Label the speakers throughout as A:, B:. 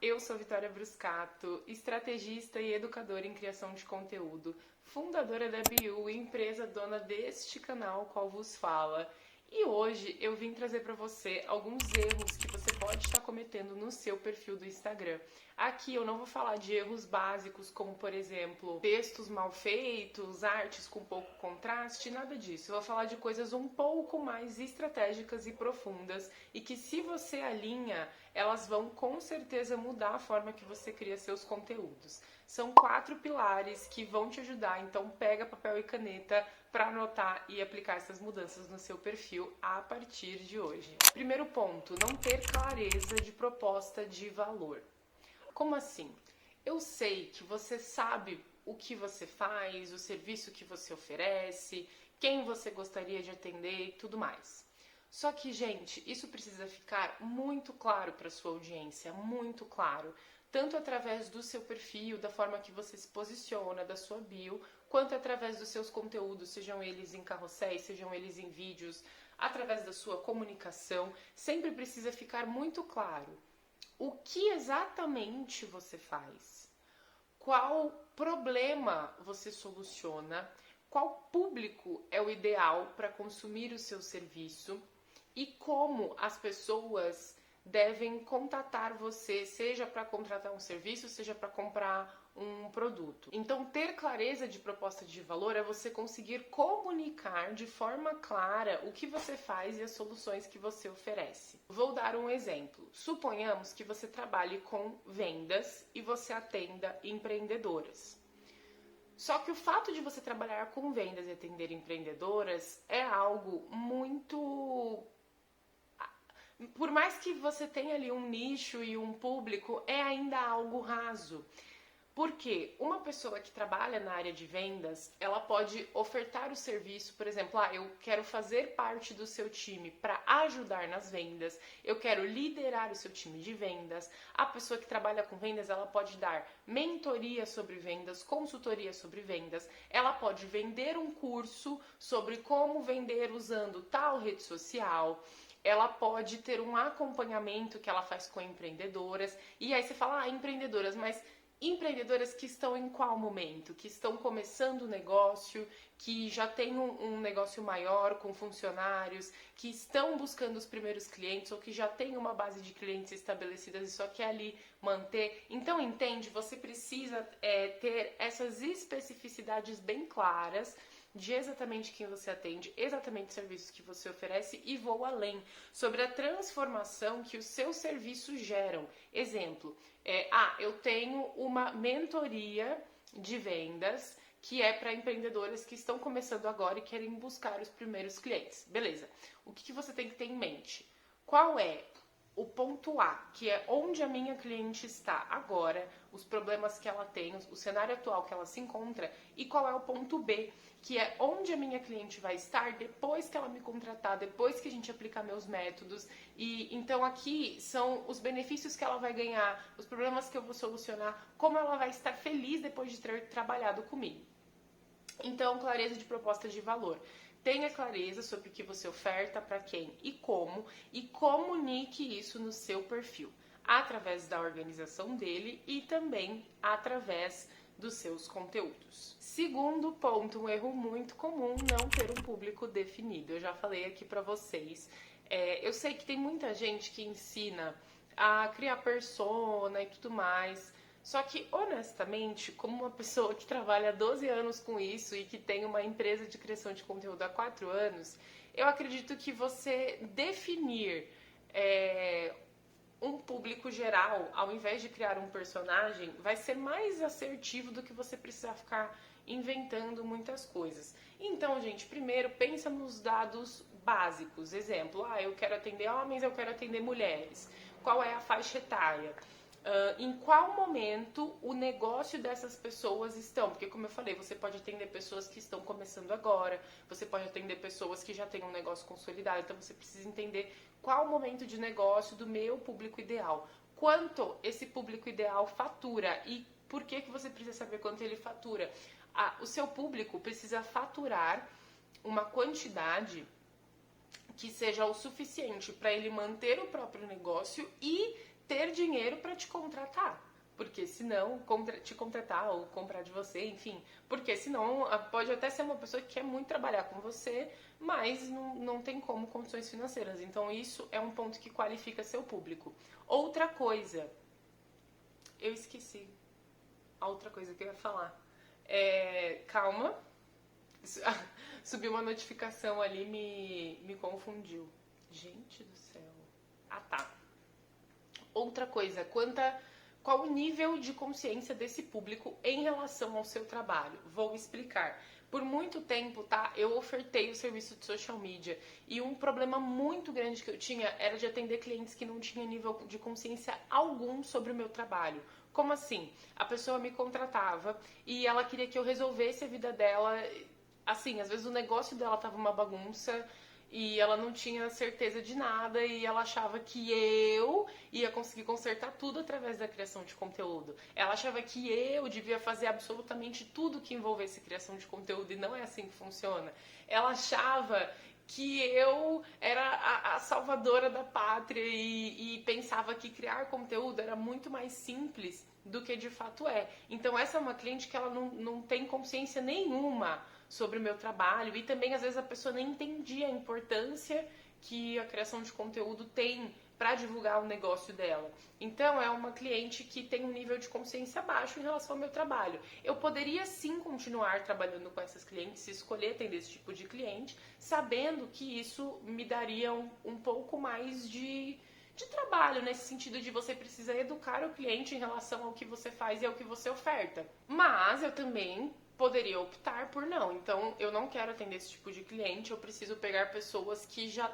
A: eu sou Vitória Bruscato, estrategista e educadora em criação de conteúdo, fundadora da BU, empresa dona deste canal qual vos fala. E hoje eu vim trazer para você alguns erros que você pode estar cometendo no seu perfil do Instagram. Aqui eu não vou falar de erros básicos, como por exemplo, textos mal feitos, artes com pouco contraste, nada disso. Eu vou falar de coisas um pouco mais estratégicas e profundas e que, se você alinha, elas vão com certeza mudar a forma que você cria seus conteúdos. São 4 pilares que vão te ajudar, então pega papel e caneta para anotar e aplicar essas mudanças no seu perfil a partir de hoje. Primeiro ponto, não ter clareza de proposta de valor. Como assim? Eu sei que você sabe o que você faz, o serviço que você oferece, quem você gostaria de atender e tudo mais. Só que, gente, isso precisa ficar muito claro para sua audiência, muito claro. Tanto através do seu perfil, da forma que você se posiciona, da sua bio, quanto através dos seus conteúdos, sejam eles em carrosséis, sejam eles em vídeos, através da sua comunicação, sempre precisa ficar muito claro o que exatamente você faz, qual problema você soluciona, qual público é o ideal para consumir o seu serviço e como as pessoas devem contatar você, seja para contratar um serviço, seja para comprar um produto. Então, ter clareza de proposta de valor é você conseguir comunicar de forma clara o que você faz e as soluções que você oferece. Vou dar um exemplo. Suponhamos que você trabalhe com vendas e você atenda empreendedoras. Só que o fato de você trabalhar com vendas e atender empreendedoras é algo muito... Por mais que você tenha ali um nicho e um público, é ainda algo raso. Porque uma pessoa que trabalha na área de vendas, ela pode ofertar o serviço, por exemplo, eu quero fazer parte do seu time para ajudar nas vendas, eu quero liderar o seu time de vendas. A pessoa que trabalha com vendas, ela pode dar mentoria sobre vendas, consultoria sobre vendas, ela pode vender um curso sobre como vender usando tal rede social. Ela pode ter um acompanhamento que ela faz com empreendedoras. E aí você fala, empreendedoras, mas empreendedoras que estão em qual momento? Que estão começando o negócio, que já têm um negócio maior com funcionários, que estão buscando os primeiros clientes ou que já têm uma base de clientes estabelecidas e só quer ali manter. Então, entende? Você precisa ter essas especificidades bem claras de exatamente quem você atende, exatamente os serviços que você oferece e vou além, sobre a transformação que os seus serviços geram. Exemplo, eu tenho uma mentoria de vendas que é para empreendedoras que estão começando agora e querem buscar os primeiros clientes. Beleza. O que você tem que ter em mente? Qual é o ponto A, que é onde a minha cliente está agora, os problemas que ela tem, o cenário atual que ela se encontra, e qual é o ponto B, que é onde a minha cliente vai estar depois que ela me contratar, depois que a gente aplicar meus métodos. E então aqui são os benefícios que ela vai ganhar, os problemas que eu vou solucionar, como ela vai estar feliz depois de ter trabalhado comigo. Então, clareza de proposta de valor. Tenha clareza sobre o que você oferta, para quem e comunique isso no seu perfil, através da organização dele e também através dos seus conteúdos. Segundo ponto, um erro muito comum, não ter um público definido. Eu já falei aqui para vocês. Eu sei que tem muita gente que ensina a criar persona e tudo mais. Só que, honestamente, como uma pessoa que trabalha há 12 anos com isso e que tem uma empresa de criação de conteúdo há 4 anos, eu acredito que você definir um público geral, ao invés de criar um personagem, vai ser mais assertivo do que você precisar ficar inventando muitas coisas. Então, gente, primeiro pensa nos dados básicos. Exemplo, eu quero atender homens, eu quero atender mulheres. Qual é a faixa etária? Em qual momento o negócio dessas pessoas estão? Porque, como eu falei, você pode atender pessoas que estão começando agora, você pode atender pessoas que já têm um negócio consolidado, então você precisa entender qual o momento de negócio do meu público ideal, quanto esse público ideal fatura e por que você precisa saber quanto ele fatura. O seu público precisa faturar uma quantidade que seja o suficiente para ele manter o próprio negócio e ter dinheiro para te contratar. Porque senão, te contratar ou comprar de você, enfim. Porque senão pode até ser uma pessoa que quer muito trabalhar com você, mas não tem como condições financeiras. Então isso é um ponto que qualifica seu público. Outra coisa, eu esqueci a outra coisa que eu ia falar. Calma, subiu uma notificação ali, me confundiu. Gente do céu. Ah, tá. Outra coisa, qual o nível de consciência desse público em relação ao seu trabalho? Vou explicar. Por muito tempo, tá, eu ofertei o serviço de social media e um problema muito grande que eu tinha era de atender clientes que não tinham nível de consciência algum sobre o meu trabalho. Como assim? A pessoa me contratava e ela queria que eu resolvesse a vida dela. Assim, às vezes o negócio dela tava uma bagunça e ela não tinha certeza de nada e ela achava que eu ia conseguir consertar tudo através da criação de conteúdo. Ela achava que eu devia fazer absolutamente tudo que envolvesse criação de conteúdo e não é assim que funciona. Ela achava que eu era a salvadora da pátria e pensava que criar conteúdo era muito mais simples do que de fato é. Então essa é uma cliente que ela não tem consciência nenhuma sobre o meu trabalho e também às vezes a pessoa nem entendia a importância que a criação de conteúdo tem para divulgar o negócio dela. Então é uma cliente que tem um nível de consciência baixo em relação ao meu trabalho. Eu poderia sim continuar trabalhando com essas clientes, escolher atender esse tipo de cliente, sabendo que isso me daria um pouco mais de trabalho, nesse sentido de você precisa educar o cliente em relação ao que você faz e ao que você oferta. Mas eu também poderia optar por não. Então, eu não quero atender esse tipo de cliente, eu preciso pegar pessoas que já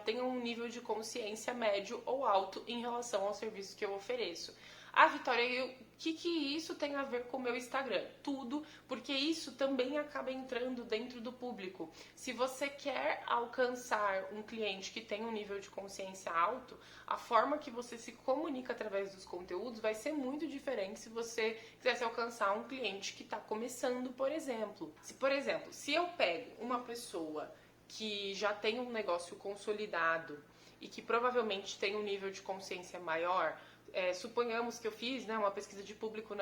A: tenham um nível de consciência médio ou alto em relação ao serviço que eu ofereço. Ah, Vitória, o que isso tem a ver com o meu Instagram? Tudo, porque isso também acaba entrando dentro do público. Se você quer alcançar um cliente que tem um nível de consciência alto, a forma que você se comunica através dos conteúdos vai ser muito diferente se você quisesse alcançar um cliente que está começando, por exemplo. Se eu pego uma pessoa que já tem um negócio consolidado e que provavelmente tem um nível de consciência maior, suponhamos que eu fiz uma pesquisa de público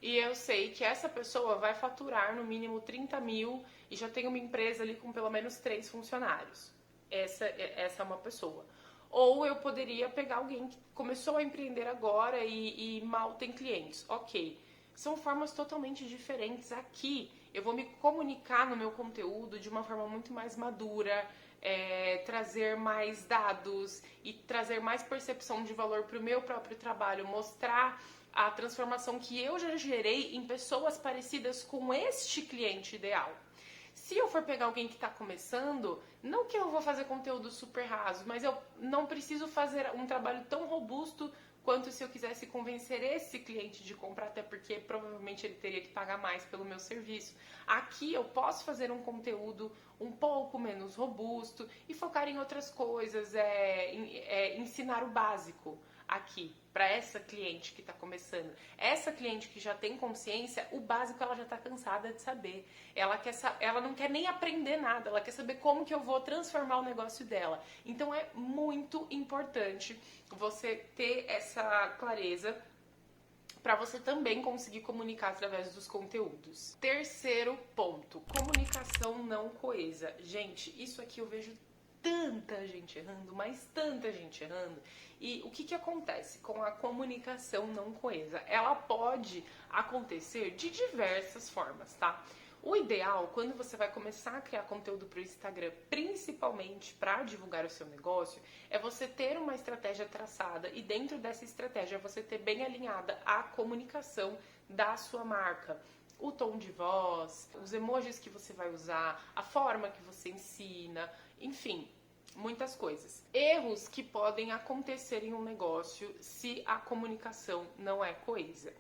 A: e eu sei que essa pessoa vai faturar no mínimo 30 mil e já tem uma empresa ali com pelo menos 3 funcionários. Essa é uma pessoa. Ou eu poderia pegar alguém que começou a empreender agora e mal tem clientes. Ok, são formas totalmente diferentes. Aqui eu vou me comunicar no meu conteúdo de uma forma muito mais madura, trazer mais dados e trazer mais percepção de valor para o meu próprio trabalho, mostrar a transformação que eu já gerei em pessoas parecidas com este cliente ideal. Se eu for pegar alguém que está começando, não que eu vou fazer conteúdo super raso, mas eu não preciso fazer um trabalho tão robusto quanto se eu quisesse convencer esse cliente de comprar, até porque provavelmente ele teria que pagar mais pelo meu serviço. Aqui eu posso fazer um conteúdo um pouco menos robusto e focar em outras coisas, ensinar o básico aqui para essa cliente que está começando. Essa cliente que já tem consciência, o básico ela já está cansada de saber. Ela não quer nem aprender nada, ela quer saber como que eu vou transformar o negócio dela. Então é muito importante você ter essa clareza para você também conseguir comunicar através dos conteúdos. Terceiro ponto, comunicação não coesa. Gente, isso aqui eu vejo tanta gente errando, mas tanta gente errando. E o que acontece com a comunicação não coesa? Ela pode acontecer de diversas formas, tá? O ideal, quando você vai começar a criar conteúdo para o Instagram, principalmente para divulgar o seu negócio, é você ter uma estratégia traçada e dentro dessa estratégia você ter bem alinhada a comunicação da sua marca. O tom de voz, os emojis que você vai usar, a forma que você ensina, enfim, muitas coisas. Erros que podem acontecer em um negócio se a comunicação não é coesa.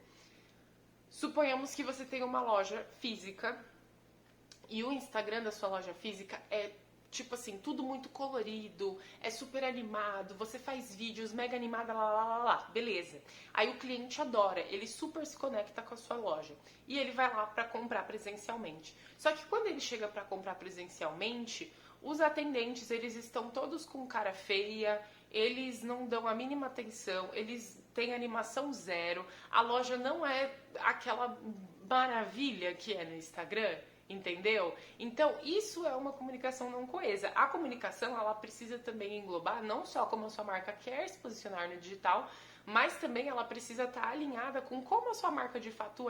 A: Suponhamos que você tem uma loja física e o Instagram da sua loja física é tipo assim, tudo muito colorido, é super animado, você faz vídeos mega animada, beleza. Aí o cliente adora, ele super se conecta com a sua loja e ele vai lá para comprar presencialmente. Só que quando ele chega para comprar presencialmente, os atendentes, eles estão todos com cara feia, eles não dão a mínima atenção, eles têm animação zero, a loja não é aquela maravilha que é no Instagram, entendeu? Então, isso é uma comunicação não coesa. A comunicação, ela precisa também englobar não só como a sua marca quer se posicionar no digital, mas também ela precisa estar alinhada com como a sua marca de fato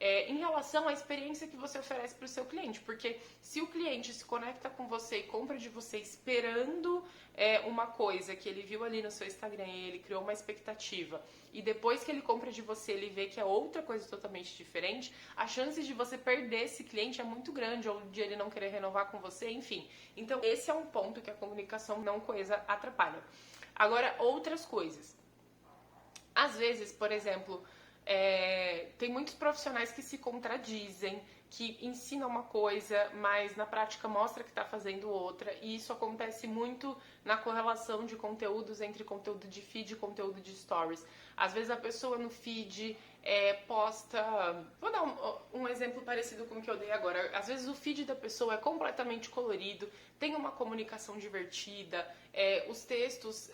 A: em relação à experiência que você oferece para o seu cliente. Porque se o cliente se conecta com você e compra de você esperando uma coisa que ele viu ali no seu Instagram e ele criou uma expectativa, e depois que ele compra de você ele vê que é outra coisa totalmente diferente, a chance de você perder esse cliente é muito grande, ou de ele não querer renovar com você, enfim. Então esse é um ponto que a comunicação não coesa atrapalha. Agora, outras coisas. Às vezes, por exemplo, tem muitos profissionais que se contradizem, que ensinam uma coisa, mas na prática mostra que está fazendo outra, e isso acontece muito na correlação de conteúdos entre conteúdo de feed e conteúdo de stories. Às vezes a pessoa no feed posta... Vou dar um exemplo parecido com o que eu dei agora. Às vezes o feed da pessoa é completamente colorido, tem uma comunicação divertida, os textos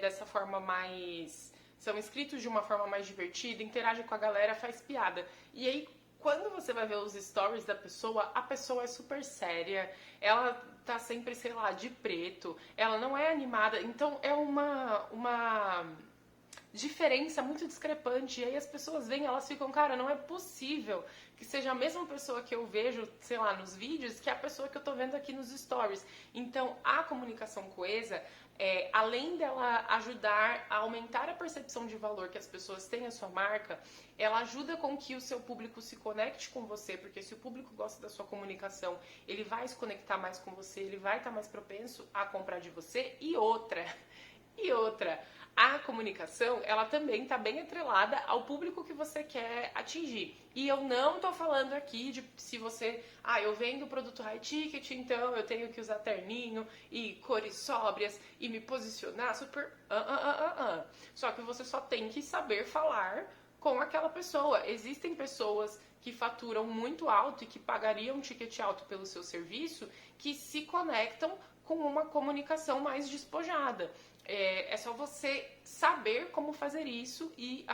A: dessa forma mais... são escritos de uma forma mais divertida, interage com a galera, faz piada. E aí, quando você vai ver os stories da pessoa, a pessoa é super séria, ela tá sempre, sei lá, de preto, ela não é animada, então é uma diferença muito discrepante. E aí as pessoas veem, elas ficam, cara, não é possível que seja a mesma pessoa que eu vejo, sei lá, nos vídeos, que a pessoa que eu tô vendo aqui nos stories. Então, a comunicação coesa, além dela ajudar a aumentar a percepção de valor que as pessoas têm à sua marca, ela ajuda com que o seu público se conecte com você, porque se o público gosta da sua comunicação, ele vai se conectar mais com você, ele vai estar mais propenso a comprar de você. E outra, a comunicação, ela também está bem atrelada ao público que você quer atingir. E eu não tô falando aqui de se você... eu vendo produto high ticket, então eu tenho que usar terninho e cores sóbrias e me posicionar super... Só que você só tem que saber falar com aquela pessoa. Existem pessoas que faturam muito alto e que pagariam um ticket alto pelo seu serviço, que se conectam com uma comunicação mais despojada. É só você saber como fazer isso, e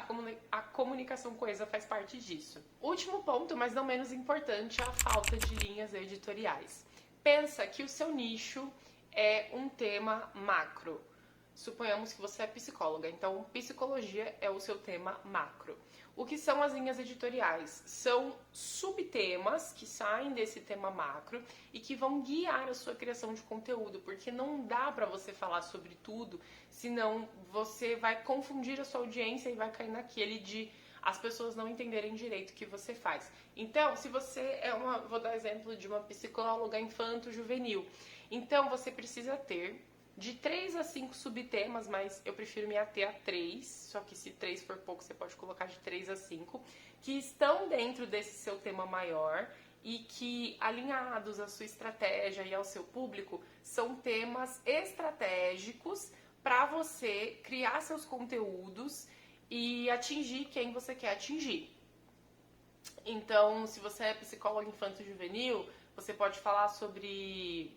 A: a comunicação coesa faz parte disso. Último ponto, mas não menos importante, é a falta de linhas editoriais. Pensa que o seu nicho é um tema macro. Suponhamos que você é psicóloga, então psicologia é o seu tema macro. O que são as linhas editoriais? São subtemas que saem desse tema macro e que vão guiar a sua criação de conteúdo, porque não dá para você falar sobre tudo, senão você vai confundir a sua audiência e vai cair naquele de as pessoas não entenderem direito o que você faz. Então, se você vou dar exemplo de uma psicóloga infanto-juvenil, então você precisa ter de 3 a 5 subtemas, mas eu prefiro me ater a 3, só que se 3 for pouco, você pode colocar de 3 a 5, que estão dentro desse seu tema maior e que, alinhados à sua estratégia e ao seu público, são temas estratégicos para você criar seus conteúdos e atingir quem você quer atingir. Então, se você é psicóloga infanto-juvenil, você pode falar sobre,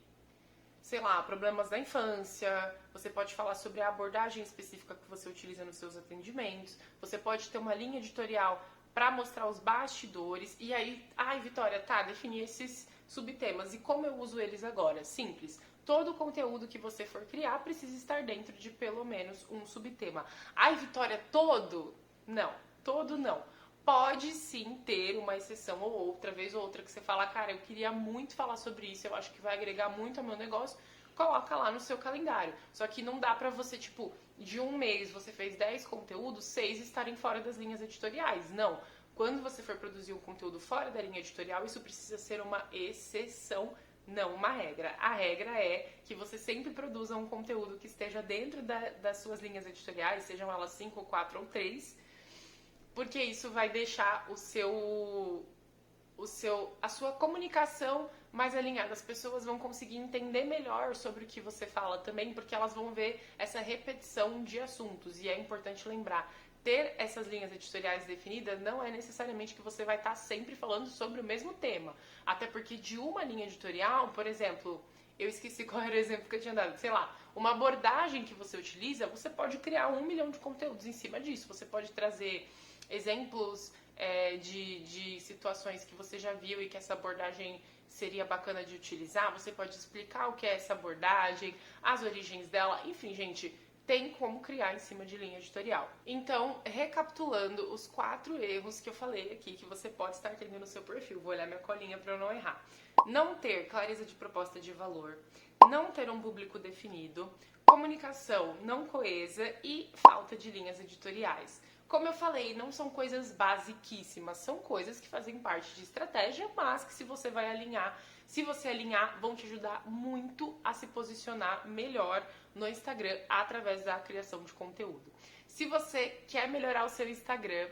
A: sei lá, problemas da infância, você pode falar sobre a abordagem específica que você utiliza nos seus atendimentos, você pode ter uma linha editorial para mostrar os bastidores, e aí, Vitória, defini esses subtemas, e como eu uso eles agora? Simples. Todo o conteúdo que você for criar precisa estar dentro de pelo menos um subtema. Vitória, todo? Não, todo não. Pode sim ter uma exceção ou outra, vez ou outra, que você fala, cara, eu queria muito falar sobre isso, eu acho que vai agregar muito ao meu negócio, coloca lá no seu calendário. Só que não dá pra você, de um mês você fez 10 conteúdos, 6 estarem fora das linhas editoriais. Não. Quando você for produzir um conteúdo fora da linha editorial, isso precisa ser uma exceção, não uma regra. A regra é que você sempre produza um conteúdo que esteja dentro das suas linhas editoriais, sejam elas 5, 4 ou 3, porque isso vai deixar a sua comunicação mais alinhada. As pessoas vão conseguir entender melhor sobre o que você fala também, porque elas vão ver essa repetição de assuntos. E é importante lembrar, ter essas linhas editoriais definidas não é necessariamente que você vai estar sempre falando sobre o mesmo tema. Até porque de uma linha editorial, por exemplo, eu esqueci qual era o exemplo que eu tinha dado, sei lá, uma abordagem que você utiliza, você pode criar 1 milhão de conteúdos em cima disso. Você pode trazer exemplos de situações que você já viu e que essa abordagem seria bacana de utilizar. Você pode explicar o que é essa abordagem, as origens dela, enfim, gente, tem como criar em cima de linha editorial. Então, recapitulando os 4 erros que eu falei aqui, que você pode estar tendo no seu perfil. Vou olhar minha colinha para eu não errar. Não ter clareza de proposta de valor, não ter um público definido, comunicação não coesa e falta de linhas editoriais. Como eu falei, não são coisas basiquíssimas, são coisas que fazem parte de estratégia, mas que se você alinhar, vão te ajudar muito a se posicionar melhor no Instagram através da criação de conteúdo. Se você quer melhorar o seu Instagram,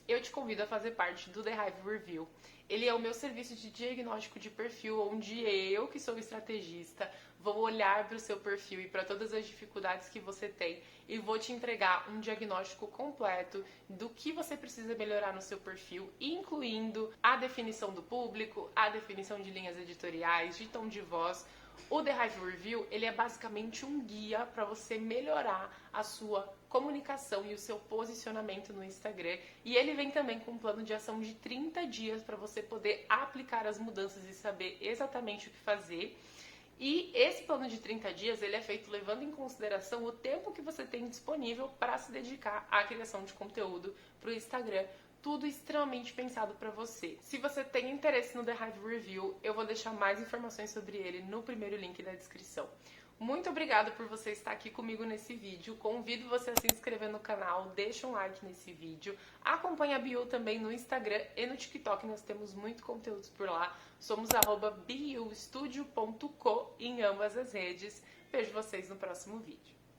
A: eu te convido a fazer parte do The Hive Review. Ele é o meu serviço de diagnóstico de perfil, onde eu, que sou estrategista, vou olhar para o seu perfil e para todas as dificuldades que você tem e vou te entregar um diagnóstico completo do que você precisa melhorar no seu perfil, incluindo a definição do público, a definição de linhas editoriais, de tom de voz. O The Hive Review, ele é basicamente um guia para você melhorar a sua comunicação e o seu posicionamento no Instagram. E ele vem também com um plano de ação de 30 dias para você poder aplicar as mudanças e saber exatamente o que fazer. E esse plano de 30 dias, ele é feito levando em consideração o tempo que você tem disponível para se dedicar à criação de conteúdo para o Instagram. Tudo extremamente pensado para você. Se você tem interesse no The Hive Review, eu vou deixar mais informações sobre ele no primeiro link da descrição. Muito obrigada por você estar aqui comigo nesse vídeo. Convido você a se inscrever no canal, deixa um like nesse vídeo. Acompanhe a Biu também no Instagram e no TikTok, nós temos muito conteúdos por lá. Somos @biustudio.co em ambas as redes. Vejo vocês no próximo vídeo.